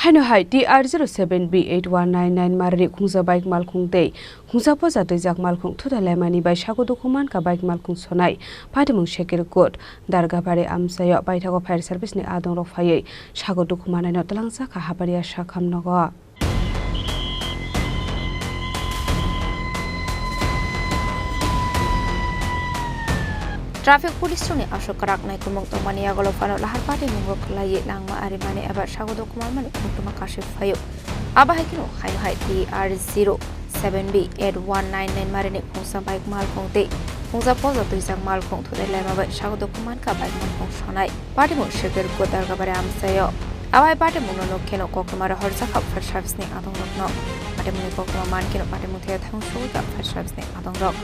Hano hai TR07B8199 Marri Khungsa bike Malkhung Day. Khungsa Poja Twijak Malkhung Thuthailaimanibai Sago Dukhumankha bike Malkhung sonai. Patimung Shekir Kot. Dargabari Amsayo Baitago Fire Service ni Adong Rofayei. Sago Dukhumanai no Talangsa Kahabaria Shakam Nogo. Traffic police ni asok karak nai kumong to mania golo pano lahar pati munggo kelai langma arimane aba Sago Dukhumankha kumtuma kasif fayo aba hakino hai hai TR07B8199 marine Khungsa bike Malkhung te Khungsa Poja Twijak Malkhung Thuthailaimanibai Sago Dukhumankha bike Malkhung sonai pati mung shekir godar gabare amsayo aba pati mung no keno kokmara horja khap fire service ni adong rokno pati mung kokma man keno pati mung the thang shu ga fire service ni adong rok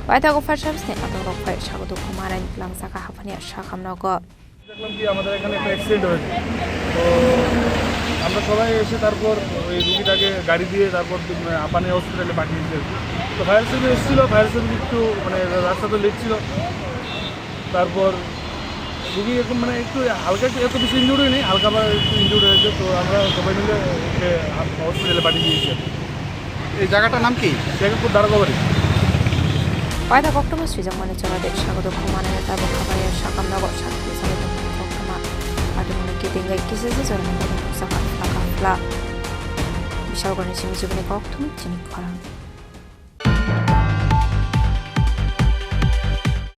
Baitago fire service ni adong rok fire Sago Dukhumankha langsa ka hafania shakam nogo দেখলাম কি আমাদের এখানে একটা accident হয়েছে তো আমরা সবাই এসে তারপর ওই রুগীটাকে গাড়ি দিয়ে তারপর আপানে হসপিটালে পাঠিয়েছি তো ফায়ার সার্ভিস এসেছিলো ফায়ার সার্ভিস একটু মানে রাস্তা তো লেট ছিল তারপর রুগী এখন মানে একটু হালকা একটু এত বেশি ইনজুরি নেই হালকা বা একটু ইনজুরি হয়েছে তো আমরা সবাই মিলে ওকে হসপিটালে পাঠিয়ে দিয়েছি এই জায়গাটার নাম কি Shekhpur দারোগাবাড়ি Baitago Octopus Twijak mani chorade Sago Dukhumankha tabo khabaria shakam nogo shakti Sago Dukhumankha pati mung kitingai kisese jorani Khungsa ka fla bishal goni chimi Chini Khorang